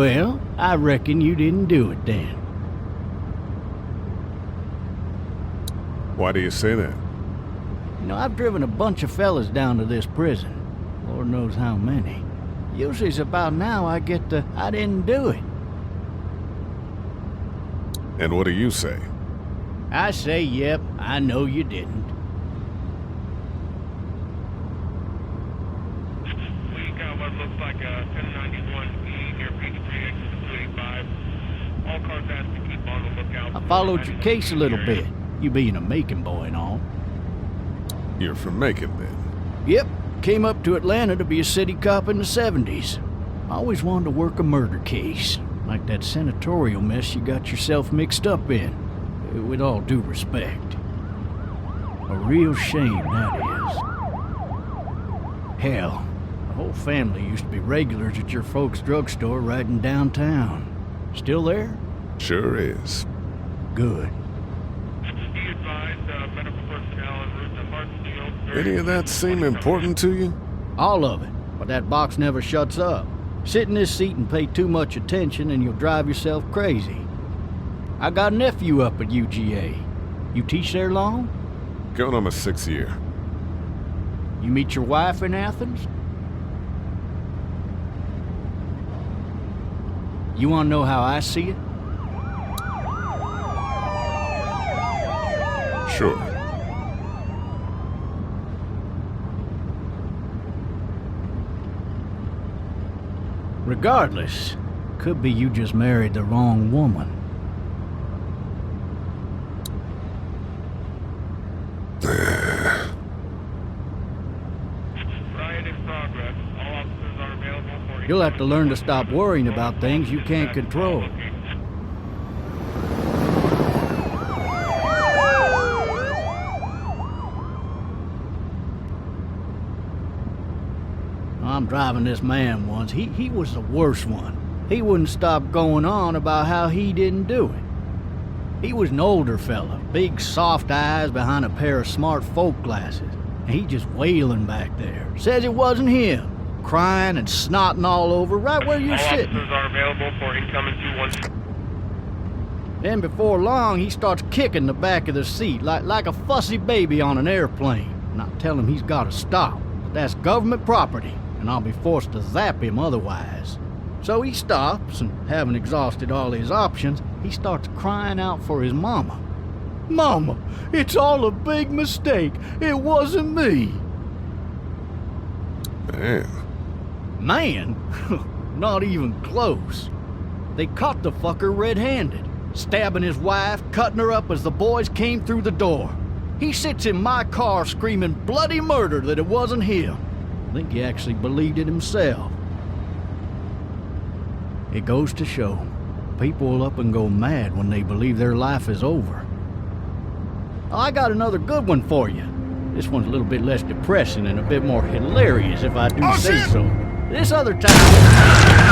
Well, I reckon you didn't do it then. Why do you say that? You know, I've driven a bunch of fellas down to this prison. Lord knows how many. Usually it's about now I get the, I didn't do it. And what do you say? I say, yep, I know you didn't. We got what looks like a 1091E near Peachtree, exit 285. All cars asked to keep on the lookout. I followed your case a little bit, you being a Macon boy and all. You're from Macon, then? Yep, came up to Atlanta to be a city cop in the 70s. I always wanted to work a murder case, like that senatorial mess you got yourself mixed up in, with all due respect. A real shame, that is. Hell, the whole family used to be regulars at your folks' drugstore right in downtown. Still there? Sure is. Good. Be advised, medical personnel en route to Hartsfield. Any of that seem important to you? All of it, but that box never shuts up. Sit in this seat and pay too much attention and you'll drive yourself crazy. I got a nephew up at UGA. You teach there long? Going on my 6th year. You meet your wife in Athens? You want to know how I see it? Sure. Regardless, could be you just married the wrong woman. Riot in progress. All officers are available for... You'll have to learn to stop worrying about things you can't control. I'm driving this man once. He was the worst one. He wouldn't stop going on about how he didn't do it. He was an older fella, big soft eyes behind a pair of smart folk glasses. And he just wailing back there. Says it wasn't him. Crying and snotting all over right where you're sitting. All officers are available for incoming 212. Then before long, he starts kicking the back of the seat like a fussy baby on an airplane. And I tell him he's got to stop. But that's government property, and I'll be forced to zap him otherwise. So he stops, and having exhausted all his options, he starts crying out for his mama. Mama, it's all a big mistake. It wasn't me. Man. Man? Not even close. They caught the fucker red-handed, stabbing his wife, cutting her up as the boys came through the door. He sits in my car screaming bloody murder that it wasn't him. I think he actually believed it himself. It goes to show, people will up and go mad when they believe their life is over. I got another good one for you. This one's a little bit less depressing and a bit more hilarious if I do say so. This other time...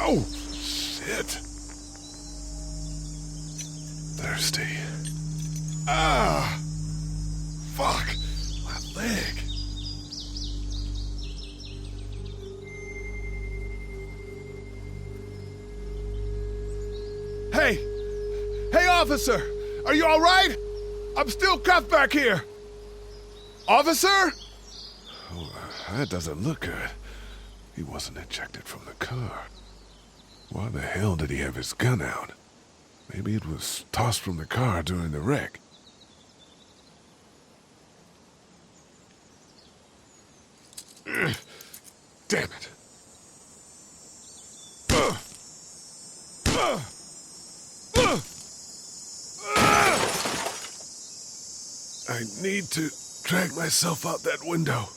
Oh, shit. Thirsty. Ah! Fuck! My leg. Hey! Hey, officer! Are you all right? I'm still cuffed back here. Officer? Oh, that doesn't look good. He wasn't ejected from the car. Why the hell did he have his gun out? Maybe it was tossed from the car during the wreck. Damn it. I need to drag myself out that window.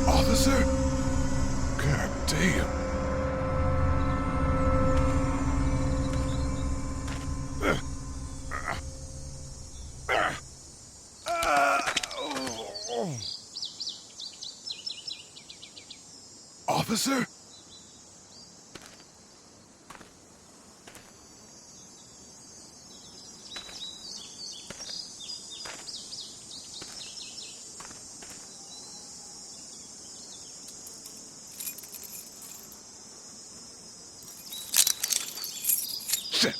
Officer? God damn. Officer? Shit.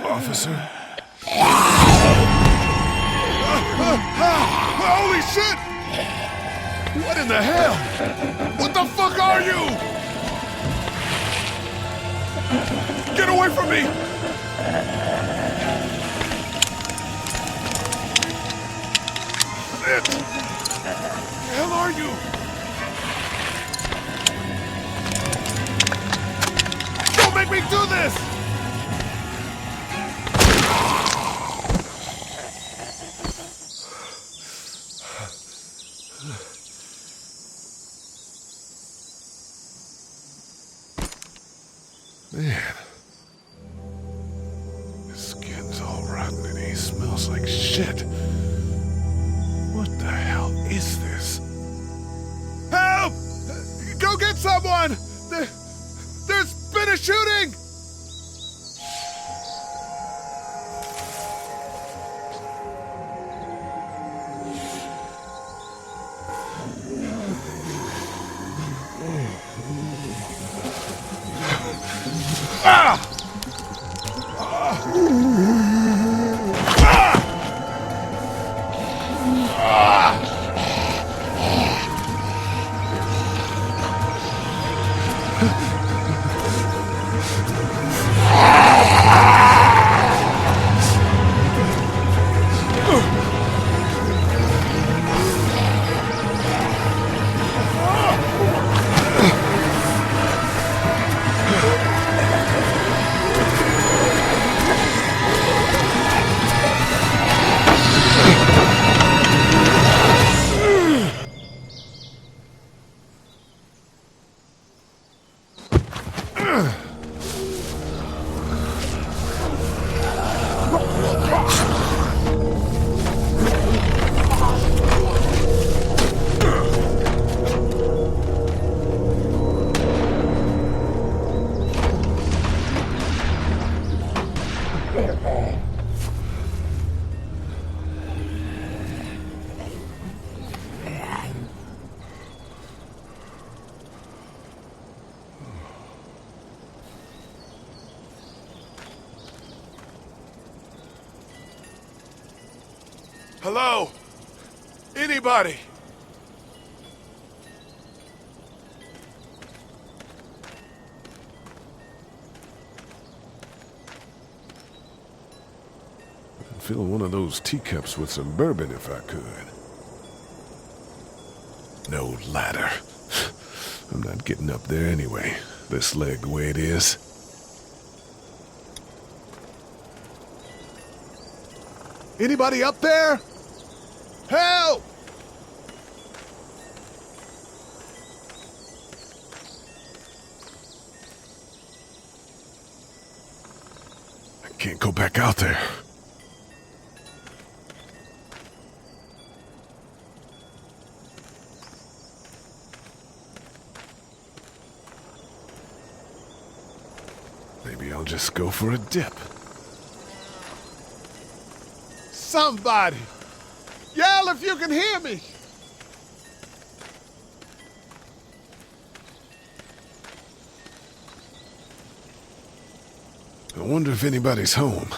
Officer? Holy shit! What in the hell? What the fuck are you? Get away from me! Shit! Where the hell are you? Don't make me do this! Man, his skin's all rotten and he smells like shit. What the hell is this? Help! Go get someone! There's been a shooting! Hello? Anybody? I'd fill one of those teacups with some bourbon if I could. No ladder. I'm not getting up there anyway. This leg the way it is. Anybody up there? Help! can't go back out there. Maybe I'll just go for a dip. Somebody! Yell if you can hear me! I wonder if anybody's home.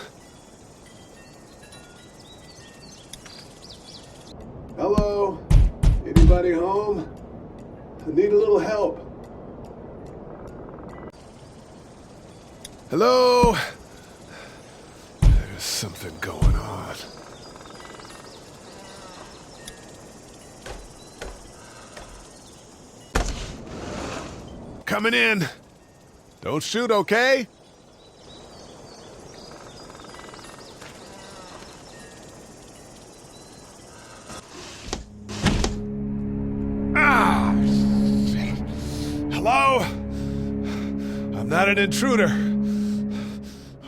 Hello? Anybody home? I need a little help. Hello? There's something going on. Coming in. Don't shoot, okay? Ah! Shit. Hello? I'm not an intruder.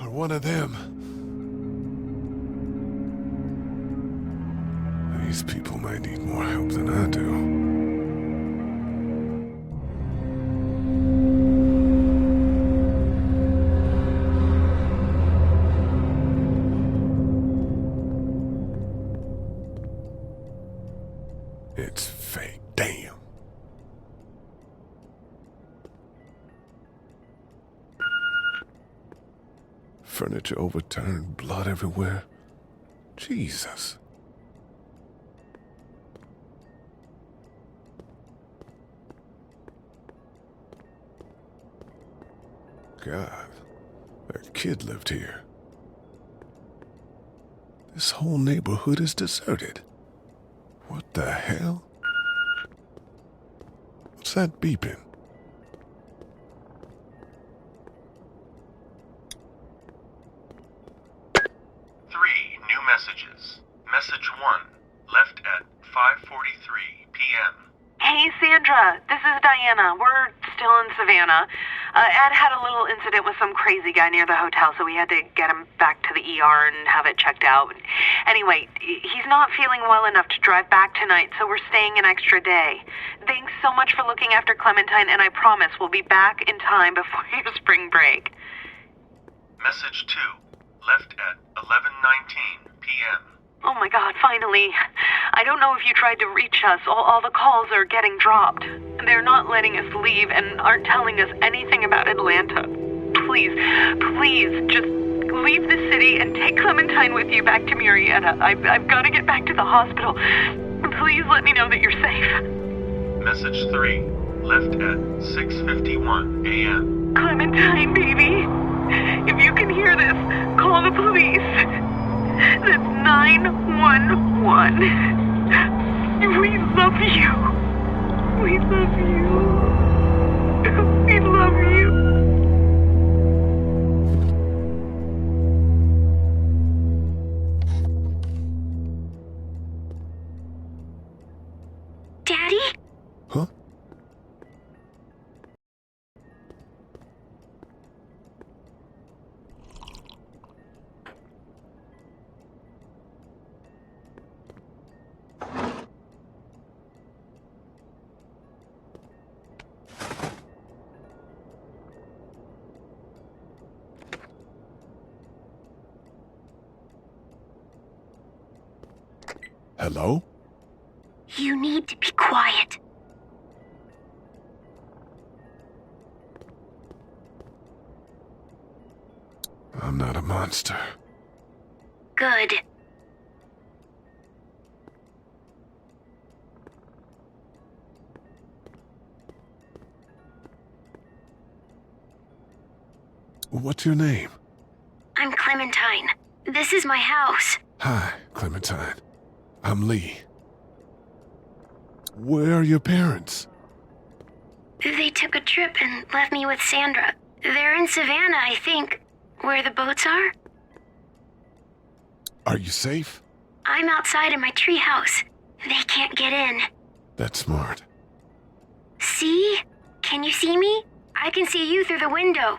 Or one of them. These people might need more help than I do. It's fake. Damn. Furniture overturned, blood everywhere. Jesus. God, that kid lived here. This whole neighborhood is deserted. What the hell? What's that beeping? 3 new messages. Message 1, left at 5:43 p.m. Hey, Sandra, this is Diana. We're still in Savannah. Ed had a little incident with some crazy guy near the hotel, so we had to get him back to the ER and have it checked out. Anyway, he's not feeling well enough to drive back tonight, so we're staying an extra day. Thanks so much for looking after Clementine, and I promise we'll be back in time before your spring break. Message 2, left at 11:19 p.m. Oh my God, finally. I don't know if you tried to reach us. All the calls are getting dropped. They're not letting us leave and aren't telling us anything about Atlanta. Please, just leave the city and take Clementine with you back to Murrieta. I've got to get back to the hospital. Please let me know that you're safe. Message 3, left at 6:51 a.m. Clementine, baby. If you can hear this, call the police. That's 911. We love you. We love you. We love you. Daddy? Huh? Hello? You need to be quiet. I'm not a monster. Good. What's your name? I'm Clementine. This is my house. Hi, Clementine. I'm Lee. Where are your parents? They took a trip and left me with Sandra. They're in Savannah, I think. Where the boats are? Are you safe? I'm outside in my treehouse. They can't get in. That's smart. See? Can you see me? I can see you through the window.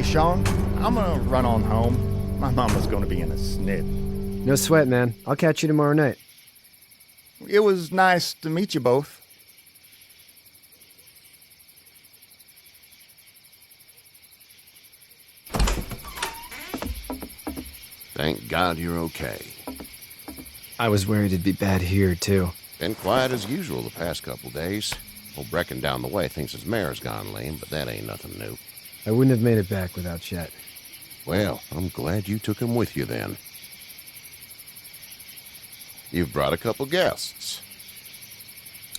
Hey, Sean, I'm gonna run on home. My mama's gonna be in a snit. No sweat, man. I'll catch you tomorrow night. It was nice to meet you both. Thank God you're okay. I was worried it'd be bad here, too. Been quiet as usual the past couple days. Old Brecken down the way thinks his mare's gone lame, but that ain't nothing new. I wouldn't have made it back without Chet. Well, I'm glad you took him with you then. You've brought a couple guests.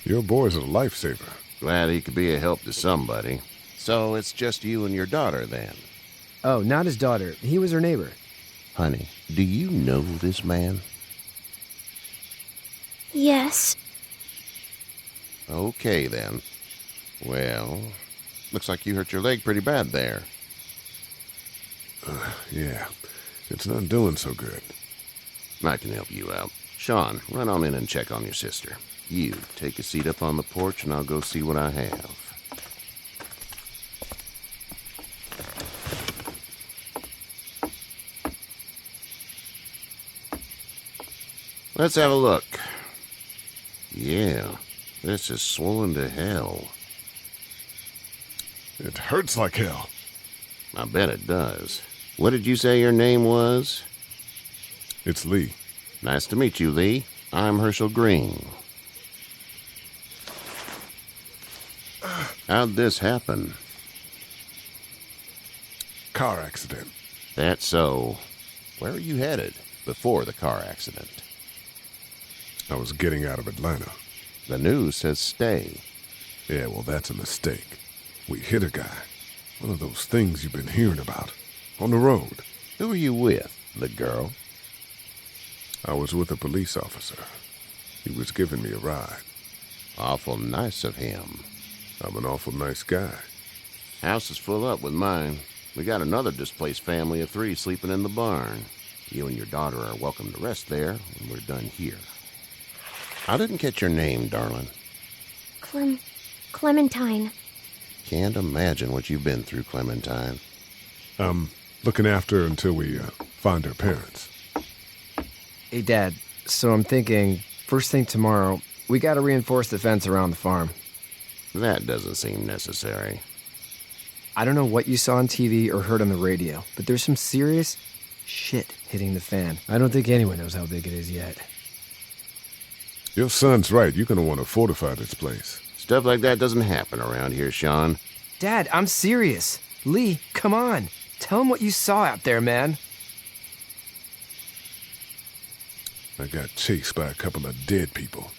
Your boy's a lifesaver. Glad he could be a help to somebody. So it's just you and your daughter then? Oh, not his daughter. He was her neighbor. Honey, do you know this man? Yes. Okay, then. Well, looks like you hurt your leg pretty bad there. Yeah, it's not doing so good. I can help you out. Sean, run on in and check on your sister. You, take a seat up on the porch and I'll go see what I have. Let's have a look. Yeah, this is swollen to hell. It hurts like hell. I bet it does. What did you say your name was? It's Lee. Nice to meet you, Lee. I'm Herschel Green. How'd this happen? Car accident. That's so. Where are you headed before the car accident? I was getting out of Atlanta. The news says stay. Yeah, well, that's a mistake. We hit a guy. One of those things you've been hearing about. On the road. Who are you with? The girl? I was with a police officer. He was giving me a ride. Awful nice of him. I'm an awful nice guy. House is full up with mine. We got another displaced family of 3 sleeping in the barn. You and your daughter are welcome to rest there when we're done here. I didn't catch your name, darling. Clementine. Can't imagine what you've been through, Clementine. Looking after her until we find her parents. Hey, Dad, so I'm thinking, first thing tomorrow, we gotta reinforce the fence around the farm. That doesn't seem necessary. I don't know what you saw on TV or heard on the radio, but there's some serious shit hitting the fan. I don't think anyone knows how big it is yet. Your son's right. You're gonna want to fortify this place. Stuff like that doesn't happen around here, Sean. Dad, I'm serious. Lee, come on. Tell him what you saw out there, man. I got chased by a couple of dead people.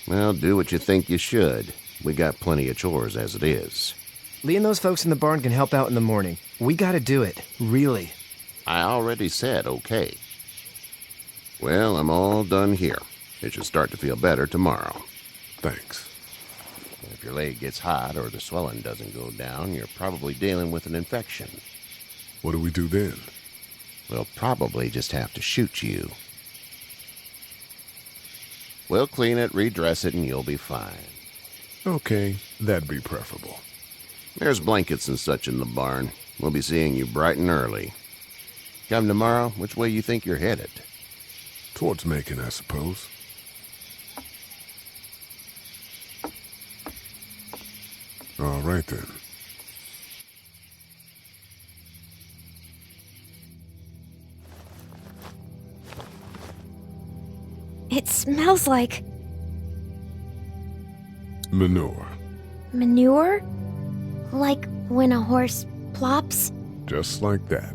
Well, do what you think you should. We got plenty of chores as it is. Lee and those folks in the barn can help out in the morning. We gotta do it. Really. I already said okay. Well, I'm all done here. It should start to feel better tomorrow. Thanks. If your leg gets hot or the swelling doesn't go down, you're probably dealing with an infection. What do we do then? We'll probably just have to shoot you. We'll clean it, redress it, and you'll be fine. Okay, that'd be preferable. There's blankets and such in the barn. We'll be seeing you bright and early. Come tomorrow, which way you think you're headed? Towards Macon, I suppose. All right, then. It smells like Manure. manure? Like when a horse plops? Just like that.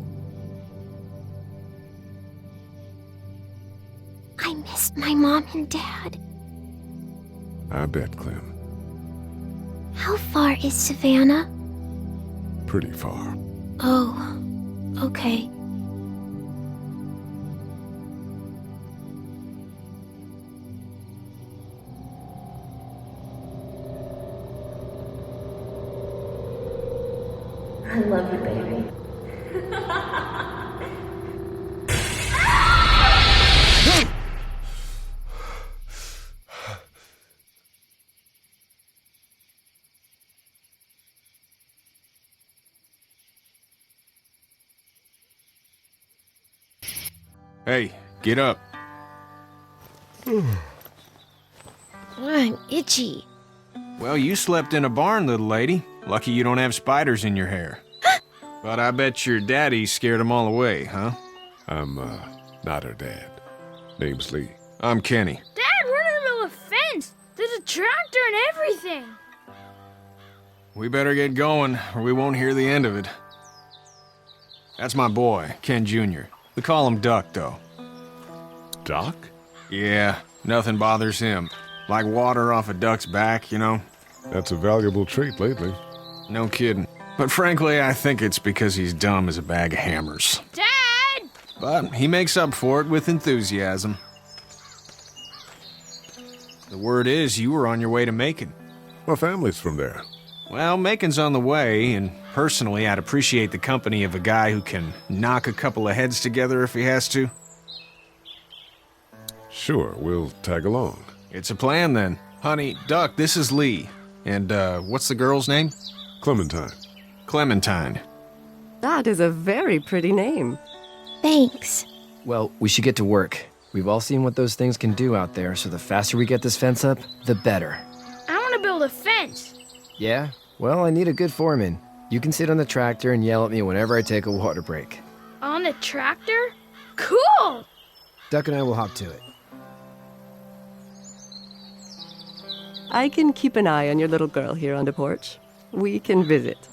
I missed my mom and dad. I bet, Clem. How far is Savannah? Pretty far. Oh, okay. I love you, baby. Hey, get up. I'm itchy. Well, you slept in a barn, little lady. Lucky you don't have spiders in your hair. But I bet your daddy scared them all away, huh? I'm, not her dad. Name's Lee. I'm Kenny. Dad, we're in the middle of a fence. There's a tractor and everything. We better get going, or we won't hear the end of it. That's my boy, Ken Jr. We call him Duck, though. Doc? Yeah, nothing bothers him. Like water off a duck's back, you know? That's a valuable trait lately. No kidding. But frankly, I think it's because he's dumb as a bag of hammers. Dad! But he makes up for it with enthusiasm. The word is you were on your way to Macon. My family's from there. Well, Macon's on the way, and personally, I'd appreciate the company of a guy who can knock a couple of heads together if he has to. Sure, we'll tag along. It's a plan, then. Honey, Duck, this is Lee. And, what's the girl's name? Clementine. Clementine. That is a very pretty name. Thanks. Well, we should get to work. We've all seen what those things can do out there, so the faster we get this fence up, the better. I want to build a fence. Yeah? Well, I need a good foreman. You can sit on the tractor and yell at me whenever I take a water break. On the tractor? Cool! Duck and I will hop to it. I can keep an eye on your little girl here on the porch. We can visit.